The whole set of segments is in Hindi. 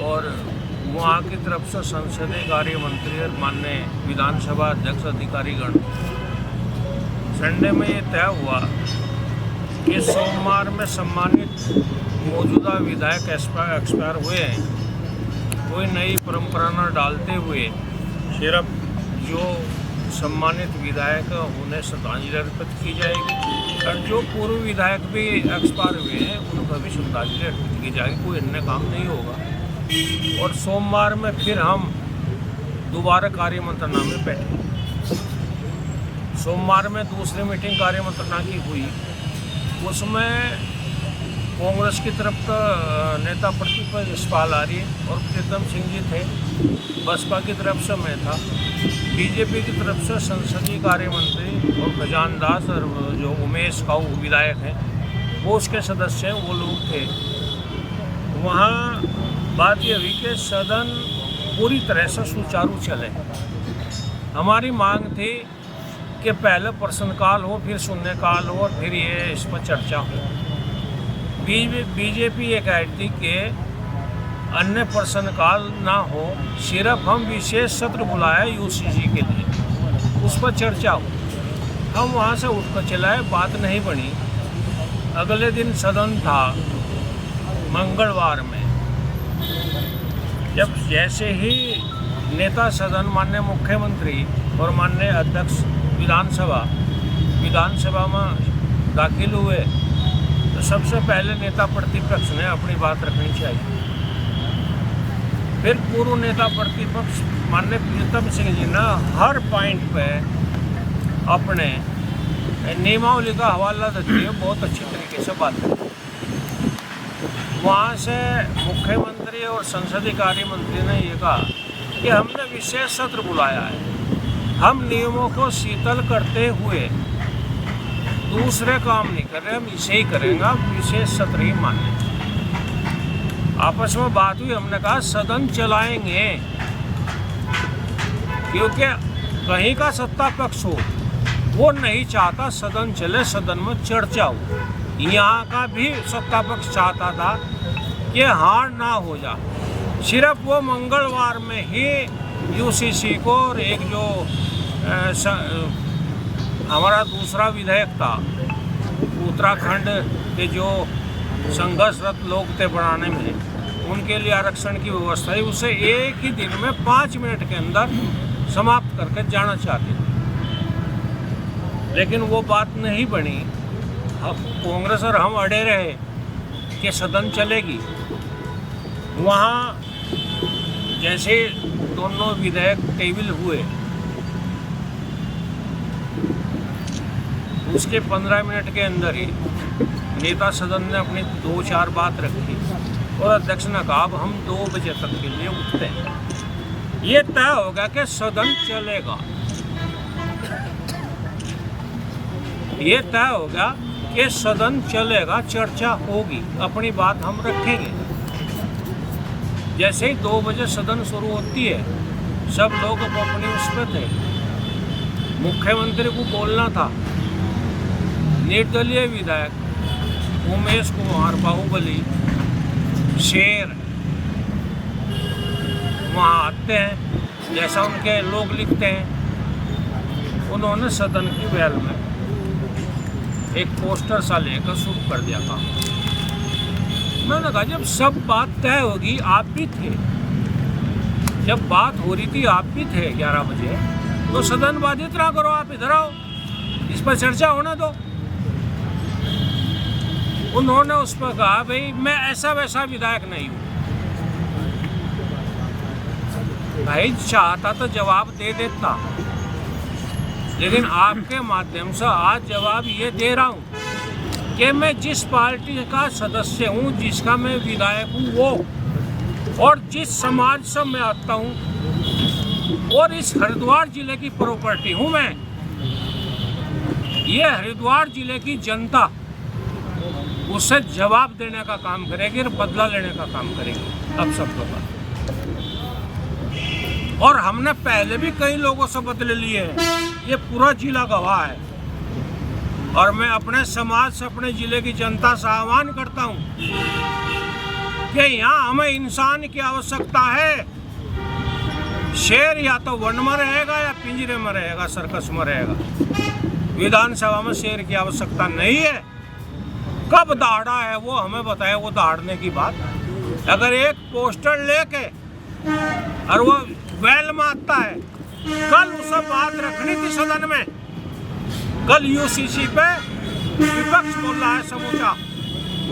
और वहाँ की तरफ से संसदीय कार्य मंत्री और माननीय विधानसभा अध्यक्ष अधिकारीगण संडे में ये तय हुआ कि सोमवार में सम्मानित मौजूदा विधायक एक्सपायर हुए हैं, कोई नई परंपरा न डालते हुए सिर्फ जो सम्मानित विधायक उन्हें श्रद्धांजलि अर्पित की जाएगी और जो पूर्व विधायक भी एक्सपायर हुए हैं उनको भी श्रद्धांजलि अर्पित की जाएगी। कोई अन्य काम नहीं होगा। और सोमवार में फिर हम दोबारा कार्य मंत्रणा में बैठे। सोमवार में दूसरी मीटिंग कार्य मंत्रणा की हुई, उसमें कांग्रेस की तरफ का नेता प्रतिपक्ष यशपाल आर्य और प्रीतम सिंह जी थे, बसपा की तरफ से मैं था, बीजेपी की तरफ से संसदीय कार्य मंत्री और खजान दास और जो उमेश काऊ विधायक हैं वो उसके सदस्य हैं, वो लोग थे। वहाँ बात ये हुई कि सदन पूरी तरह से सुचारू चले। हमारी मांग थी कि पहले प्रश्नकाल हो, फिर शून्यकाल हो और फिर ये इस पर चर्चा हो। बीजेपी ये कहती कि अन्य प्रश्नकाल ना हो, सिर्फ हम विशेष सत्र बुलाए यूसीसी के लिए, उस पर चर्चा हो। हम वहाँ से उठकर चलाए, बात नहीं बनी। अगले दिन सदन था मंगलवार में। जब जैसे ही नेता सदन माननीय मुख्यमंत्री और माननीय अध्यक्ष विधानसभा में दाखिल हुए तो सबसे पहले नेता प्रतिपक्ष ने अपनी बात रखनी चाहिए। फिर पूर्व नेता प्रतिपक्ष माननीय प्रीतम सिंह जी ने हर पॉइंट पे अपने नियमावली का हवाला देते हुए बहुत अच्छी तरीके से बात की। वहाँ से मुख्यमंत्री और संसदीय कार्य मंत्री ने ये कहा कि हमने विशेष सत्र बुलाया है, हम नियमों को शीतल करते हुए दूसरे काम नहीं कर रहे, हम इसे ही करेंगे, हम विशेष सत्र ही मान लें। आपस में बात हुई, हमने कहा सदन चलाएंगे क्योंकि कहीं का सत्ता पक्ष हो वो नहीं चाहता सदन चले, सदन में चर्चा हो। यहाँ का भी सत्ता पक्ष चाहता था कि हार ना हो जा। सिर्फ वो मंगलवार में ही यूसीसी को और एक जो हमारा दूसरा विधायक था उत्तराखंड के जो संघर्षरत लोग थे बनाने में, उनके लिए आरक्षण की व्यवस्था है, उसे एक ही दिन में 5 मिनट के अंदर समाप्त करके जाना चाहते थे। लेकिन वो बात नहीं बनी। कांग्रेस और हम अड़े रहे कि सदन चलेगी। वहाँ जैसे दोनों विधेयक टेबल हुए, उसके 15 मिनट के अंदर ही नेता सदन ने अपनी 2-4 बात रखी और अध्यक्ष ने कहा अब हम 2 बजे तक के लिए उठते हैं। ये तय होगा कि सदन चलेगा, ये तय होगा कि सदन चलेगा, चर्चा होगी, अपनी बात हम रखेंगे। जैसे ही 2 बजे सदन शुरू होती है, सब लोग अपनी उस पर थे। मुख्यमंत्री को बोलना था, निर्दलीय विधायक उमेश कुमार बाहुबली शेर वहाँ आते हैं, जैसा उनके लोग लिखते हैं। उन्होंने सदन की बैल में एक पोस्टर सा लेकर शुरू कर दिया था। मैंने कहा जब सब बात तय होगी, आप भी थे, जब बात हो रही थी आप भी थे 11 बजे, तो सदन बाधित ना करो, आप इधर आओ, इस पर चर्चा होने दो। उन्होंने उस पर कहा भाई मैं ऐसा वैसा विधायक नहीं हूँ। भाई चाहता तो जवाब दे देता, लेकिन आपके माध्यम से आज जवाब ये दे रहा हूँ कि मैं जिस पार्टी का सदस्य हूँ, जिसका मैं विधायक हूँ वो, और जिस समाज से मैं आता हूँ, और इस हरिद्वार जिले की प्रॉपर्टी हूँ मैं। ये हरिद्वार जिले की जनता उससे जवाब देने का काम करेगी और बदला लेने का काम करेगी अब सबको बात। और हमने पहले भी कई लोगों से बदले लिए हैं, ये पूरा जिला गवाह है। और मैं अपने समाज से, अपने जिले की जनता से आह्वान करता हूँ कि यहाँ हमें इंसान की आवश्यकता है। शेर या तो वन में रहेगा या पिंजरे में रहेगा, सर्कस में रहेगा। विधानसभा में शेर की आवश्यकता नहीं है। कब दहाड़ा है वो हमें बताए, वो दहाड़ने की बात। अगर एक पोस्टर लेके और वो बैल मारता है, कल उसे बात रखनी थी सदन में। कल यूसीसी पे विपक्ष बोल रहा है समूचा,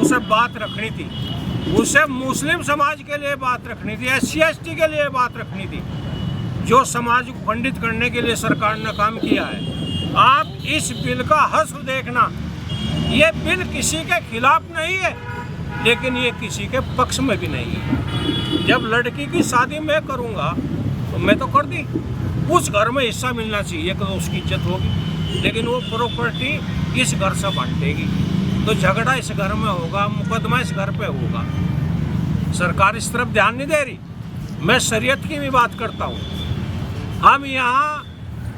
उसे बात रखनी थी। उसे मुस्लिम समाज के लिए बात रखनी थी, SC/ST के लिए बात रखनी थी, जो समाज को खंडित करने के लिए सरकार ने काम किया है। आप इस बिल का हश्र देखना, ये बिल किसी के खिलाफ नहीं है, लेकिन ये किसी के पक्ष में भी नहीं है। जब लड़की की शादी मैं करूँगा तो मैं तो कर दी, उस घर में हिस्सा मिलना चाहिए तो उसकी इज्जत होगी, लेकिन वो प्रॉपर्टी इस घर से बांटेगी तो झगड़ा इस घर में होगा, मुकदमा इस घर पे होगा। सरकार इस तरफ ध्यान नहीं दे रही। मैं शरीयत की भी बात करता हूँ। हम यहाँ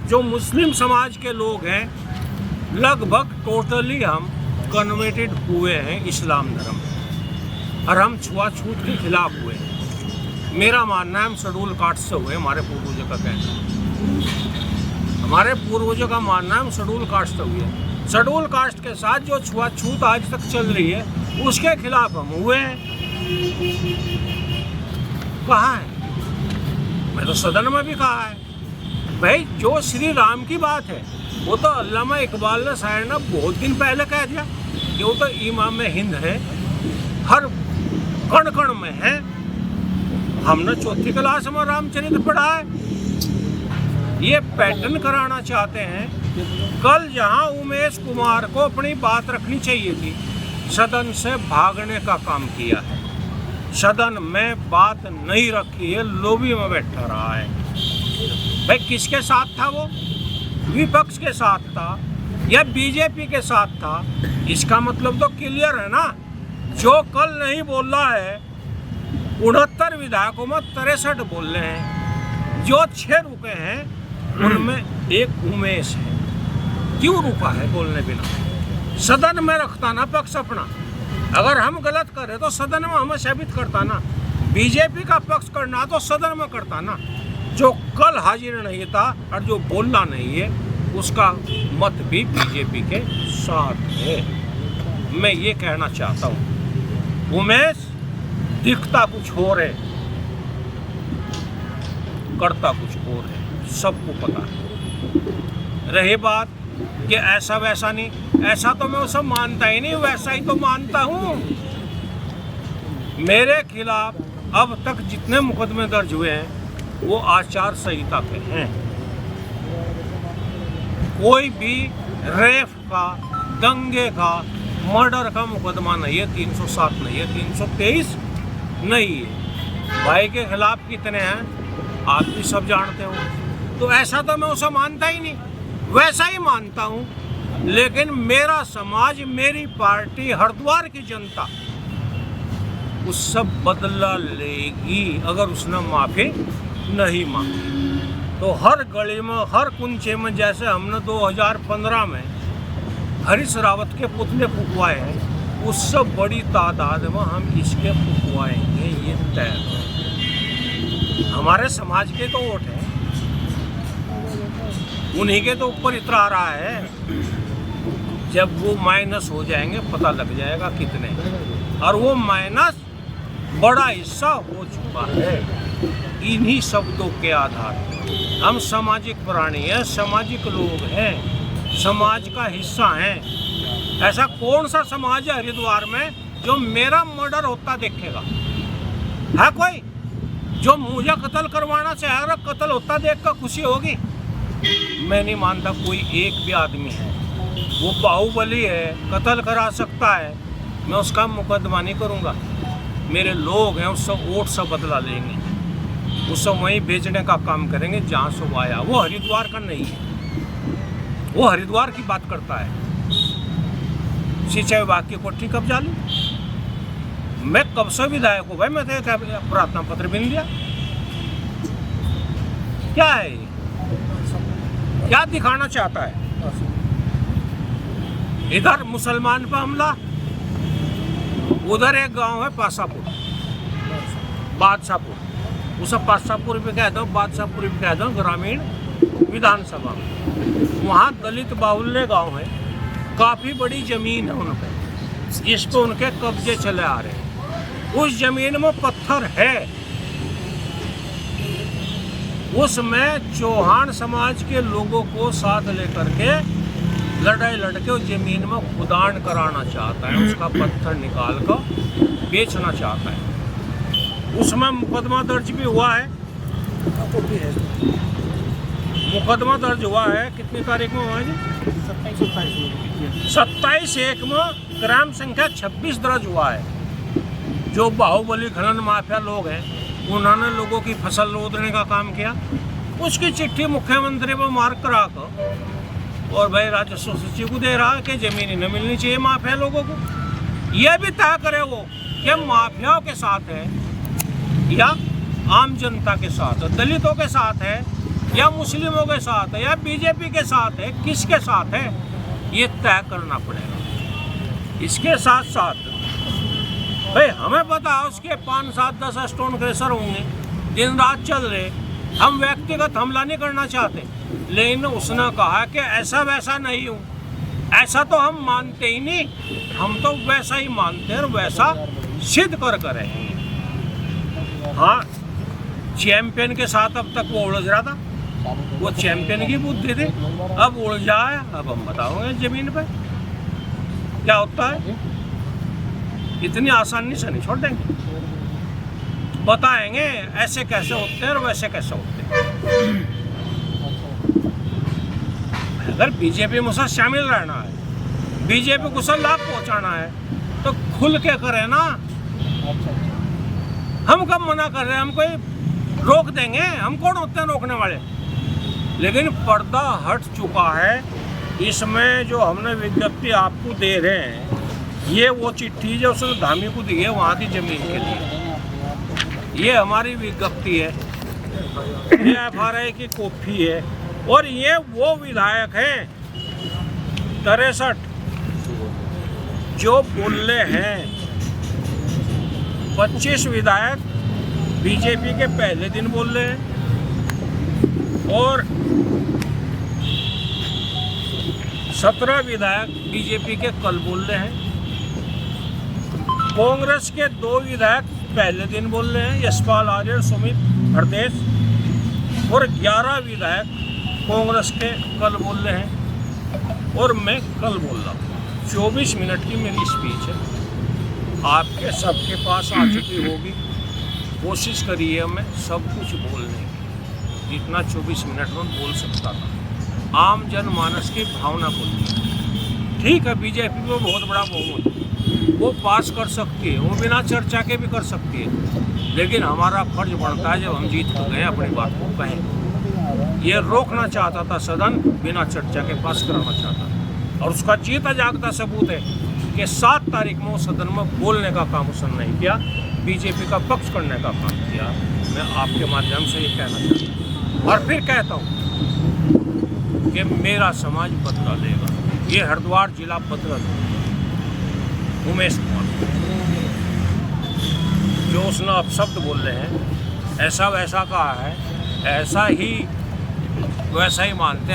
जो मुस्लिम समाज के लोग हैं, लगभग टोटली हम कन्वर्टेड हुए हैं इस्लाम धर्म, और हम छुआछूत के खिलाफ हुए हैं। मेरा मानना है हम शेड्यूल कास्ट से हुए, हमारे पूर्वजों का कहना, हमारे पूर्वजों का मानना है हम शेड्यूल कास्ट से हुए। शेड्यूल कास्ट के साथ जो छुआछूत आज तक चल रही है, उसके खिलाफ हम हुए हैं। कहाँ है? मैं तो सदन में भी कहा है भाई, जो श्री राम की बात है वो तो अल्लामा इकबाल ने शायर ने बहुत दिन पहले कह दिया कि वो तो इमाम हिंद है, हर कण कण में है। हमने 4th क्लास में रामचरित्र पढ़ा है। ये पैटर्न कराना चाहते हैं। कल जहां उमेश कुमार को अपनी बात रखनी चाहिए थी, सदन से भागने का काम किया है। सदन में बात नहीं रखी है, लॉबी में बैठा रहा है। भाई किसके साथ था वो? विपक्ष के साथ था या बीजेपी के साथ था? इसका मतलब तो क्लियर है ना। जो कल नहीं बोल रहा है, 69 विधायकों में 63 बोल रहे हैं। जो 6 रुके हैं उनमें एक उमेश है। क्यों रुका है बोलने बिना? सदन में रखता ना पक्ष अपना। अगर हम गलत करें तो सदन में हमें साबित करता ना। बीजेपी का पक्ष करना तो सदन में करता ना। जो कल हाजिर नहीं था और जो बोलना नहीं है, उसका मत भी बीजेपी के साथ है। मैं ये कहना चाहता हूँ, उमेश दिखता कुछ और है, करता कुछ और है, सबको पता है। रही बात कि ऐसा वैसा नहीं, ऐसा तो मैं उसे मानता ही नहीं, वैसा ही तो मानता हूँ। मेरे खिलाफ अब तक जितने मुकदमे दर्ज हुए हैं वो आचार संहिता पे हैं। कोई भी रेप का, दंगे का, मर्डर का मुकदमा नहीं है। 307 नहीं है, 323 नहीं है। भाई के खिलाफ कितने हैं आप भी सब जानते हो। तो ऐसा तो मैं उसे मानता ही नहीं, वैसा ही मानता हूँ। लेकिन मेरा समाज, मेरी पार्टी, हरिद्वार की जनता उससे बदला लेगी अगर उसने माफ़ी नहीं मांगी। तो हर गली में, हर कुंचे में, जैसे हमने 2015 में हरीश रावत के पुतले फुकवाए हैं, उससे बड़ी तादाद में हम इसके फुकवाएंगे, ये तय है। हमारे समाज के तो वोट हैं, उन्हीं के तो ऊपर इतना आ रहा है। जब वो माइनस हो जाएंगे पता लग जाएगा कितने, और वो माइनस बड़ा हिस्सा हो चुका है। इन्हीं शब्दों के आधार पर हम सामाजिक प्राणी हैं, सामाजिक लोग हैं, समाज का हिस्सा हैं। ऐसा कौन सा समाज है हरिद्वार में जो मेरा मर्डर होता देखेगा? है कोई जो मुझे कत्ल करवाना चाहेगा? कत्ल होता देख कर खुशी होगी? मैं नहीं मानता कोई एक भी आदमी है, वो बाहुबली है, कत्ल करा सकता है, मैं उसका मुकदमा नहीं करूँगा। मेरे लोग हैं, उससे वोट से बदला लेंगे, उससे वहीं बेचने का काम करेंगे जहाँ से वो आया। वो हरिद्वार का नहीं है, वो हरिद्वार की बात करता है। सिंचाई विभाग की कोठी कब्जा लूँ? मैं कब से विधायक हूँ भाई, मैं तो प्रार्थना पत्र भी नहीं दिया। क्या है ये? क्या दिखाना चाहता है? इधर मुसलमान पर हमला, उधर एक गांव है पासापुर, बादशाहपुर, उसे बादशाहपुर भी कह दो, बादशाहपुर भी कह दो, ग्रामीण विधानसभा में। वहाँ दलित बाहुल्य गांव है, काफ़ी बड़ी ज़मीन है उन पर, जिस पर उनके कब्जे चले आ रहे हैं। उस ज़मीन में पत्थर है, उसमें चौहान समाज के लोगों को साथ लेकर के लड़ाई लड़के उस ज़मीन में खुदान कराना चाहता है, उसका पत्थर निकाल कर बेचना चाहता है। उसमें मुकदमा दर्ज भी हुआ है, मुकदमा दर्ज हुआ है। कितनी तारीख में हुआ है जी? 27/1 में क्राइम संख्या 26 दर्ज हुआ है। जो बाहुबली खनन माफिया लोग हैं, उन्होंने लोगों की फसल रोदने का काम किया। उसकी चिट्ठी मुख्यमंत्री पर मार्क करा कर और भाई राजस्व सचिव को दे रहा है कि जमीन न मिलनी चाहिए माफिया लोगों को। यह भी तय करे वो कि माफियाओं के साथ है या आम जनता के साथ है, दलितों के साथ है या मुस्लिमों के साथ है या बीजेपी के साथ है, किसके साथ है, ये तय करना पड़ेगा। इसके साथ साथ भाई हमें पता है उसके 5, 7, 10 स्टोन क्रेशर होंगे, दिन रात चल रहे। हम व्यक्तिगत हमला नहीं करना चाहते, लेकिन उसने कहा कि ऐसा वैसा नहीं हूँ, ऐसा तो हम मानते ही नहीं, हम तो वैसा ही मानते हैं और वैसा सिद्ध कर रहेंगे। हाँ, चैंपियन के साथ अब तक वो उलझ रहा था, वो चैंपियन की बुद्धि थी, अब उलझा है। अब हम बताओगे जमीन पे क्या होता है, इतनी आसानी से नहीं छोड़ देंगे, बताएंगे ऐसे कैसे होते हैं और वैसे कैसे होते हैं। अगर बीजेपी में से शामिल रहना है, बीजेपी को सब लाभ पहुंचाना है, तो खुल के करे ना। हम कब मना कर रहे हैं, हम कोई रोक देंगे, हम कौन होते हैं रोकने वाले। लेकिन पर्दा हट चुका है। इसमें जो हमने विज्ञप्ति आपको दे रहे हैं, ये वो चिट्ठी जो उसने धामी को दी है वहाँ की जमीन के लिए, ये हमारी विज्ञप्ति है, ये FRI की कॉपी है। और ये वो विधायक हैं 63 जो बोल रहे हैं। 25 विधायक बीजेपी के पहले दिन बोल रहे हैं और 17 विधायक बीजेपी के कल बोल रहे हैं। कांग्रेस के 2 विधायक पहले दिन बोल रहे हैं, यशपाल आर्य और सुमित हरदेश, और 11 विधायक कांग्रेस के कल बोल रहे हैं और मैं कल बोल रहा हूँ। 24 मिनट की मेरी स्पीच है, आपके सबके पास आ चुकी होगी। कोशिश करिए मैं सब कुछ बोलने की, जितना 24 मिनट में बोल सकता था। आम जनमानस की भावना बोलनी। ठीक है, बीजेपी को बहुत बड़ा बहुमत है, वो पास कर सकती है, वो बिना चर्चा के भी कर सकती है, लेकिन हमारा फर्ज बनता है जब हम जीत गए अपनी बात को कहें। ये रोकना चाहता था सदन, बिना चर्चा के पास कराना चाहता था, और उसका जीता जागता सबूत है कि 7 तारीख में वो सदन में बोलने का काम उसने नहीं किया, बीजेपी का पक्ष करने का काम किया। मैं आपके माध्यम से ये कहना चाहता हूँ और फिर कहता हूँ कि मेरा समाज बदला लेगा। ये हरिद्वार जिला बदला लेगा। उमेश कुमार जो उसने अपशब्द बोल रहे हैं, ऐसा वैसा कहा है, ऐसा ही वैसा ही मानते हैं।